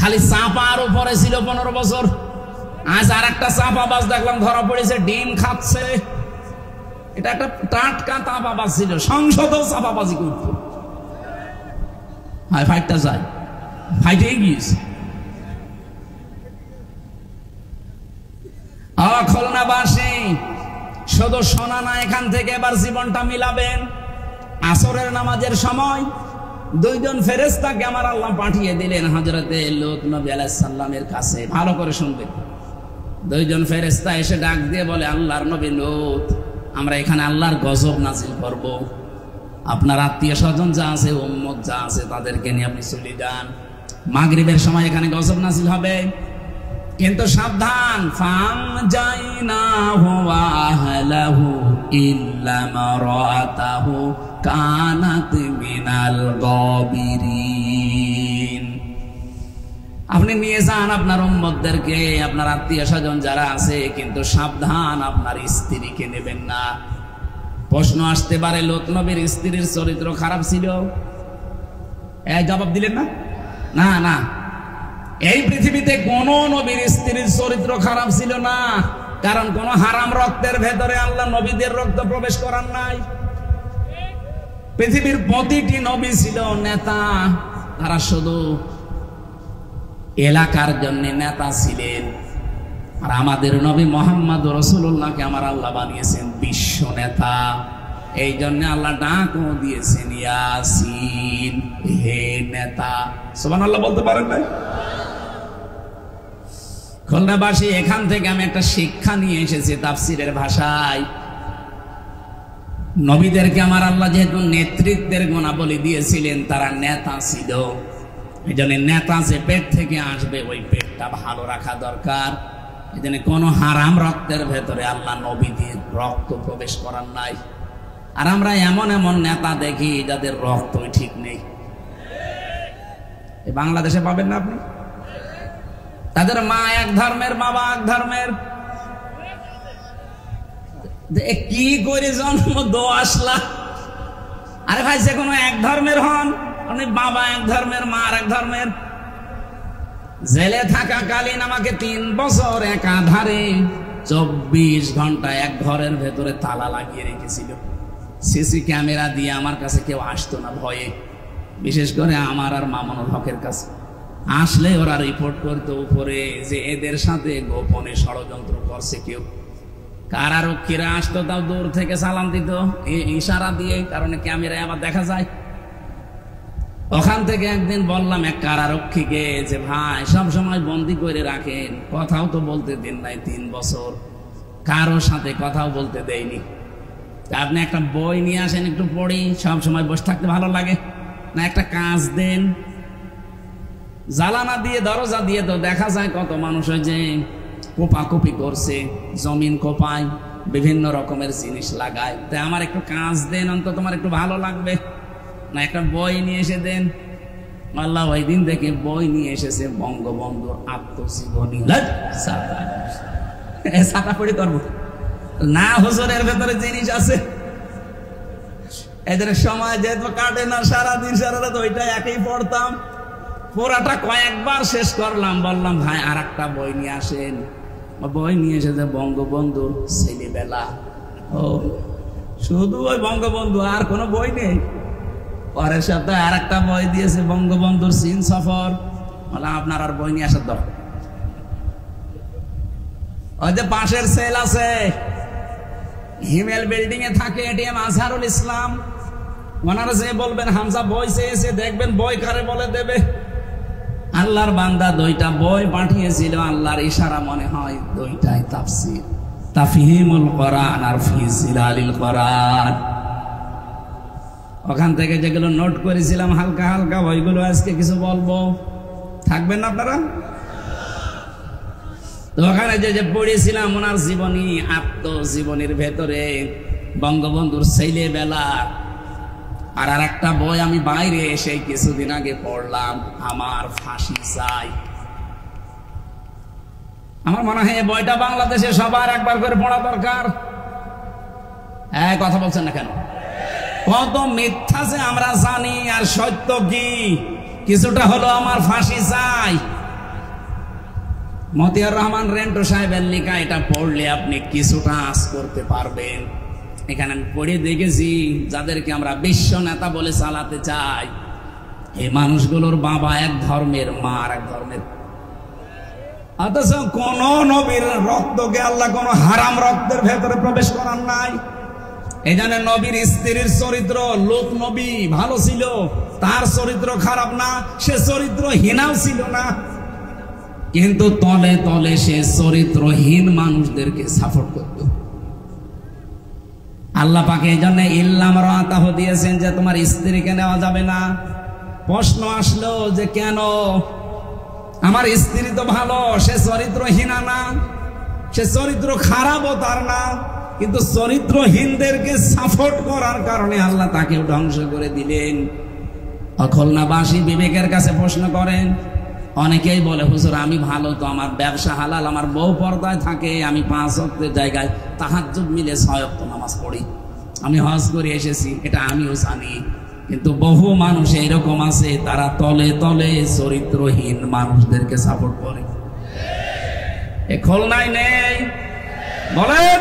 খালি চাপার উপরে ছিল 15 বছর। আজ আর একটা চাপাবাজ দেখলাম ধরা পড়েছে, ডিম খাচ্ছে। এটা একটা টাটকা চাপাবাজ ছিল, সংসদেও চাপাবাজি করত। হাই ফাইটটা যায়, ফাইটেই গিয়েছে। খুলনাবাসী শুধু শোনা না, এখান থেকে এবার জীবনটা মিলাবেন। আসরের নামাজের সময় 2 জন ফেরেশতাকে আমার আল্লাহ পাঠিয়ে দিলেন হযরতে লূত নবী আলাইহিস সালামের কাছে। ভালো করে শুনবেন। 2 জন ফেরেশতা এসে ডাক দিয়ে বলে, আল্লাহর নবী লূত, আমরা এখানে আল্লাহর গজব নাজিল করব। আপনার আত্মীয় স্বজন যা আছে, উম্মত যা আছে, তাদেরকে নিয়ে আপনি চলে যান। মাগরিবের সময় এখানে গজব নাজিল হবে, কিন্তু সাবধান। ফামজাইনাহু ওয়া আহলাহু ইল্লা মারাতাহু কানাত মিনাল গাবিরিন। আপনি নিয়ে যান আপনার উম্মতদেরকে, আপনার আত্মীয় স্বজন যারা আছে, কিন্তু সাবধান, আপনার স্ত্রীকে নেবেন না। প্রশ্ন আসতে পারে, লূত নবীর স্ত্রীর চরিত্র খারাপ ছিল? জবাব দিলেন না? না না, এই পৃথিবীতে কোন নবীর স্ত্রীর চরিত্র খারাপ ছিল না, কারণ কোন হারাম রক্তের ভেতরে আল্লাহ নবীদের রক্ত প্রবেশ করার নাই। পৃথিবীর প্রতিটি নবী ছিল নেতা, তারা শুধু এলাকার জন্য নেতা ছিলেন। আর আমাদের নবী মুহাম্মদ রাসূলুল্লাহকে আমার আল্লাহ বানিয়েছেন বিশ্ব নেতা। এই জন্য আল্লাহ ডাকও দিয়েছেন ইয়াসিন, হে নেতা। সুবহানাল্লাহ বলতে পারেন না? খুলনাবাসী, এখান থেকে আমি একটা শিক্ষা নিয়ে এসেছি তাফসীরের ভাষায়। নবীদেরকে আমার আল্লাহ যেহেতু নেতৃত্বের গুণাবলী দিয়েছিলেন, তারা নেতা ছিল। এই জন্য নেতা যে পেট থেকে আসবে, ওই পেটটা ভালো রাখা দরকার। এই জন্য কোনো হারাম রক্তের ভেতরে আল্লাহ নবীদের রক্ত প্রবেশ করার নাই। আর আমরা এমন এমন নেতা দেখি যাদের রক্তই ঠিক নেই। বাংলাদেশে পাবেন না আপনি? তাদের মা এক ধর্মের, বাবা এক ধর্মের। কি করে জন্ম দো আসলা? আরে ভাই, যে কোনো এক ধর্মের হন, আপনি বাবা এক ধর্মের, মা আর এক ধর্মের। জেলে থাকাকালীন আমাকে 3 বছর একাধারে 24 ঘন্টা এক ঘরের ভেতরে তালা লাগিয়ে রেখেছিল। সিসি ক্যামেরা দিয়ে আমার কাছে কেউ আসতো না ভয়ে, বিশেষ করে আমার আর মামুনুল হকের কাছে। আসলে ওরা রিপোর্ট করতো উপরে যে এদের সাথে গোপনে ষড়যন্ত্র করছে কেউ। কারারক্ষীরা আসতো, তাও দূর থেকে সালাম দিত ইশারা দিয়ে, কারণে ক্যামেরায় আবার দেখা যায়। ওখান থেকে একদিন বললাম এক কারারক্ষীকে যে, ভাই সব সময় বন্দি করে রাখেন, কথাও তো বলতে দেন নাই 3 বছর, কারোর সাথে কথাও বলতে দেয়নি। আপনি একটা বই নিয়ে আসেন, একটু পড়ি, সব সময় বসে থাকতে ভালো লাগে না? একটা কাজ দেন। জালানা দিয়ে, দরজা দিয়ে তো দেখা যায় কত মানুষ হয় যে কোপাকুপি করছে, জমিন কোপায়, বিভিন্ন রকমের জিনিস লাগায়। তাই আমার একটু কাজ দেন, অন্তত তোমার একটু ভালো লাগবে না? একটা বই নিয়ে এসে দেন। আল্লাহ ওই দিন থেকে বই নিয়ে এসেছে, বঙ্গবন্ধুর আত্মজীবনী। ছাতা পড়ি করবো না, হুজুরের ভেতরে জিনিস আছে। এদের সময় যেহেতু কাটে না, সারাদিন সারা রাত ওইটা একই পড়তাম। পুরাটা কয়েকবার শেষ করলাম। বললাম, ভাই আর একটা বই নিয়ে আসেন। বই নিয়ে এসেছে বঙ্গবন্ধুর ছেলেবেলা। ও, শুধু ওই বঙ্গবন্ধু, আর কোনো বই নেই। পরের সপ্তাহে আর একটা বই দিয়েছে, বঙ্গবন্ধুর চীন সফর। বললাম, আপনার আর বই নিয়ে আসার দরকার। ওই যে পাশের সেল আছে, হিমেল বিল্ডিং এ থাকে এটিএম আজহারুল ইসলাম, ওনারা যে বলবেন হামজা বই চেয়েছে, দেখবেন বই কারে বলে দেবে। আল্লাহর বান্দা 2টা বই পাঠিয়েছিল, আল্লাহর ইশারা মনে হয় 2টাই তাফসীর, তাফহিমুল কোরআন আর ফি জিলালিল কোরআন। ওখান থেকে যেগুলো নোট করেছিলাম হালকা হালকা, ওইগুলো আজকে কিছু বলবো। থাকবেন না আপনারা? তো ওখানে যে পড়েছিলাম ওনার জীবনী, আত্মজীবনীর ভেতরে বঙ্গবন্ধুর ছেলেবেলা। আর একটা বই আমি বাইরে এসে কিছুদিন আগে পড়লাম, আমার ফাঁসি চাই। আমার মনে হয় এই বইটা বাংলাদেশে সবার একবার করে পড়া দরকার। হ্যাঁ, কথা বলছেন না কেন? কত মিথ্যা যে আমরা জানি, আর সত্য কি কিছুটা হলো আমার ফাঁসি চাই। মতিয়ার রহমান রেন্টু সাহেবের লেখা, এটা পড়লে আপনি কিছুটা আঁচ করতে পারবেন। এখানে আমি পড়ে দেখেছি, যাদেরকে আমরা বিশ্ব নেতা বলে চালাতে চাই, এই মানুষগুলোর বাবা এক ধর্মের, মা আর এক ধর্মের। অথচ কোন নবীর রক্তকে আল্লাহ কোন হারাম রক্তের ভেতরে প্রবেশ করার নাই। এই জন্য নবীর স্ত্রীর চরিত্র, লূত নবী ভালো ছিল, তার চরিত্র খারাপ না, সে চরিত্রহীনাও ছিল না, কিন্তু তলে তলে সে চরিত্রহীন মানুষদেরকে সাপোর্ট করত। আল্লাহ পাকে এই জন্য ইল্লাম রাতাহ দিয়েছেন যে তোমার স্ত্রীকে নেওয়া যাবে না। প্রশ্ন আসলো যে কেন? আমার স্ত্রী তো ভালো, সে চরিত্রহীনা না, সে চরিত্র খারাপও তার না, কিন্তু চরিত্রহীনদেরকে সাপোর্ট করার কারণে আল্লাহ তাকে ধ্বংস করে দিলেন। অখলনাবাসী বিবেকের কাছে প্রশ্ন করেন, অনেকেই বলে হুজুর আমি ভালো তো, আমার ব্যবসা হালাল, আমার বউ পর্দায় থাকে, আমি 5 ওয়াক্তের জায়গায় তাহাজ্জুদ মিলে 6 ওয়াক্ত নামাজ পড়ি, আমি হজ করে এসেছি, এটা আমিও জানি। কিন্তু বহু মানুষ এরকম আছে, তারা তলে তলে চরিত্রহীন মানুষদেরকে সাপোর্ট করে। এ খুলনায় নেই? বলেন,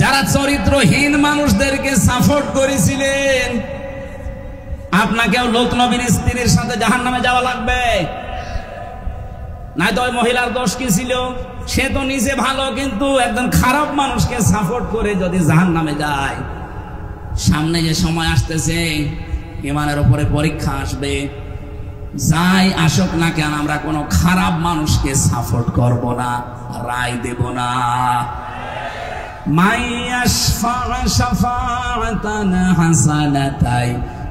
যারা চরিত্রহীন মানুষদেরকে সাপোর্ট করেছিলেন, আপনাকেও লূত নবীর স্ত্রীর সাথে জাহান্নামে যাওয়া লাগবে। নাই তো ওই মহিলার দোষ কি ছিল? সে তো নিজে ভালো, কিন্তু একজন খারাপ মানুষকে সাপোর্ট করে যদি জাহান্নামে যায়, সামনে যে সময় আসতেছে ইমানের উপরে পরীক্ষা আসবে, যাই আসুক না কেন আমরা কোনো খারাপ মানুষকে সাপোর্ট করব না, রায় দেব না। মাইয়াশফা শাফাআতান হাসানাতাই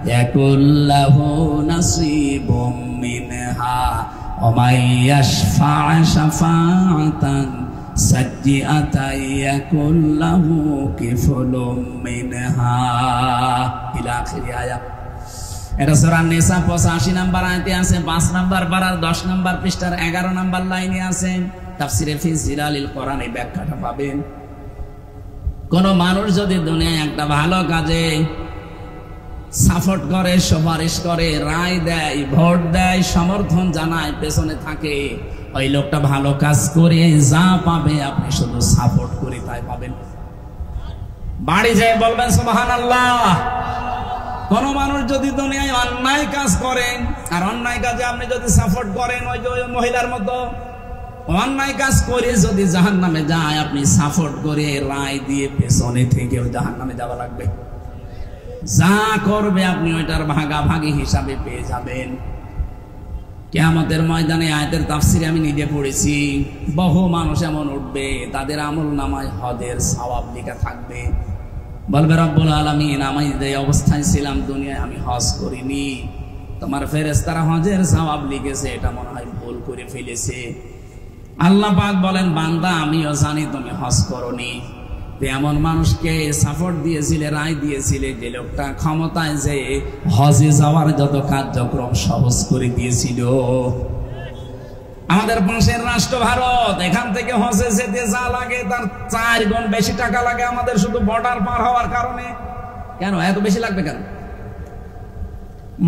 ইয়াকুল্লাহু নাসিবুম মিনহা ওয়া মাইয়াশফা শাফাআতান সাজ্জিআতাই ইয়াকুল্লাহু কিফলুম মিনহা ইলা আখিরি আয়াত। এটা সূরা নিসা 85 নম্বর আয়াতে আছে, 5 নম্বর পারার 10 নম্বর পৃষ্ঠার 11 নম্বর লাইনে আছে। তাফসীরে ফি জিলালিল কোরআন এই ব্যাখ্যাটা পাবেন। কোন মানুষ যদি দুনিয়ায় একটা ভালো কাজে সাপোর্ট করে, সুপারিশ করে, রায় দেয়, ভোট দেয়, সমর্থন জানায়, পেছনে থাকে, ওই লোকটা ভালো কাজ করে যা পাবে আপনি শুধু সাপোর্ট করে তাই পাবেন। বাড়ি যেয়ে বলবেন সুবহানাল্লাহ। কোন মানুষ যদি দুনিয়ায় অন্যায় কাজ করেন, আর অন্যায় কাজে আপনি যদি সাপোর্ট করেন, ওই যে মহিলার মতো অন্যায় কাজ করে যদি জাহান্নামে যায়, আপনি সাপোর্ট করে রায় দিয়ে পেছনে থেকে জাহান্নামে যাওয়া লাগবে। যা করবে আপনি ওইটার ভাগাভাগি হিসাবে পেয়ে যাবেন। কিয়ামতের ময়দানে আয়াতের তাফসীরে আমি নিজে পড়েছি, বহু মানুষ এমন উঠবে, তাদের আমল নামায় হজের সওয়াব লেখা থাকবে। বলবে রব্বুল আলামিন, আমি যে অবস্থায় ছিলাম দুনিয়ায় আমি হজ করিনি, তোমার ফেরেশতারা হজের সওয়াব লিখেছে, এটা মনে হয় ভুল করে ফেলেছে। আল্লাহ পাক বলেন, বান্দা আমিও জানি তুমি হজ করনি। এমন মানুষকে সাপোর্ট দিয়েছিলে, রায় দিয়েছিলে, যে লোকটা ক্ষমতায় যে হজে যাওয়ার যত কার্যক্রম সহজ করে দিয়েছিল। আমাদের পাশের রাষ্ট্র ভারত, এখান থেকে হজে যেতে যা লাগে তার 4 গুণ বেশি টাকা লাগে আমাদের, শুধু বর্ডার পার হওয়ার কারণে। কেন এত বেশি লাগবে কেন?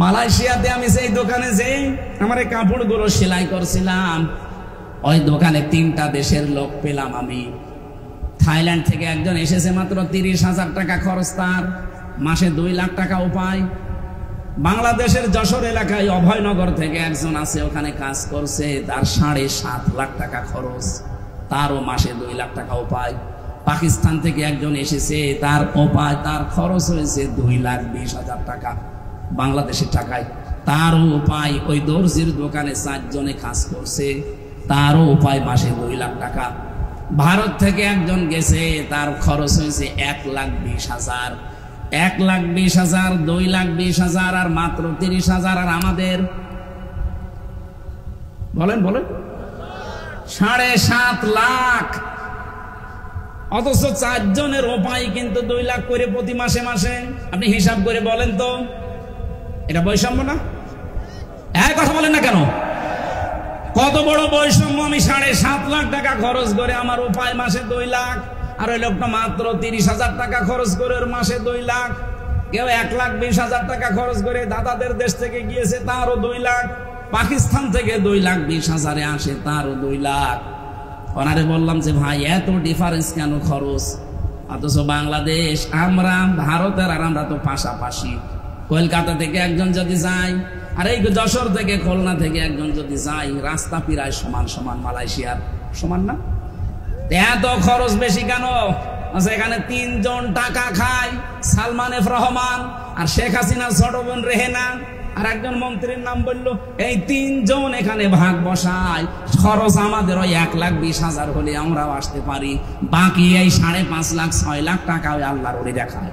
মালয়েশিয়াতে আমি সেই দোকানে যে আমার এই কাপড়গুলো সেলাই করছিলাম, ওই দোকানে 3টা দেশের লোক পেলাম আমি। থাইল্যান্ড থেকে একজন এসেছে, মাত্র 30,000 টাকা খরচ, তার মাসে 2 লাখ টাকা উপায়। বাংলাদেশের যশোর এলাকায় অভয়নগর থেকে একজন আছে, ওখানে কাজ করছে, তার 7.5 লাখ টাকা খরচ, তারও মাসে 2 লাখ টাকা উপায়। পাকিস্তান থেকে একজন এসেছে, তার উপায়, তার খরচ হয়েছে 2,20,000 টাকা বাংলাদেশের টাকায়, তারও উপায়। ওই দর্জির দোকানে 4 জনে কাজ করছে, তারও উপায় মাসে 2 লাখ টাকা। ভারত থেকে একজন গেছে, তার খরচ হয়েছে 1,20,000, 1,20,000, 2,20,000 আর মাত্র 30,000। আর আমাদের বলেন 7.5 লাখ, অথচ 4 জনের উপায় কিন্তু 2 লাখ করে প্রতি মাসে মাসে। আপনি হিসাব করে বলেন তো, এটা বৈষম্য না? এক কথা বলেন না কেন? কত বড় বৈষম্য! আমি 7.5 লাখ টাকা খরচ করে আমার উপায় মাসে 2 লাখ, আর ওই লোকটা মাত্র 30,000 টাকা খরচ করে ওর মাসে 2 লাখ। কেউ 1,20,000 টাকা খরচ করে দাদাদের দেশ থেকে গিয়েছে, তারও 2 লাখ। পাকিস্তান থেকে 2,20,000-এ আসে, তারও 2 লাখ। ওনারে বললাম যে ভাই এত ডিফারেন্স কেন খরচ? অথচ বাংলাদেশ, আমরা ভারতের আর আমরা তো পাশাপাশি। কলকাতা থেকে একজন যদি যায় আর এই যশোর থেকে খুলনা থেকে একজন যদি যায়, রাস্তা প্রায় সমান সমান, মালয়েশিয়ার সমান না? এত খরচ বেশি কেন? এখানে 3 জন টাকা খায়, সালমান এফ রহমান আর শেখ হাসিনার ছোট বোন রেহেনা, আর একজন মন্ত্রীর নাম বললো, এই 3 জন এখানে ভাগ বসায়। খরচ আমাদের ওই 1,20,000 হলে আমরাও আসতে পারি, বাকি এই 5.5 লাখ 6 লাখ টাকা ওই আল্লাহর ওরে দেখায়।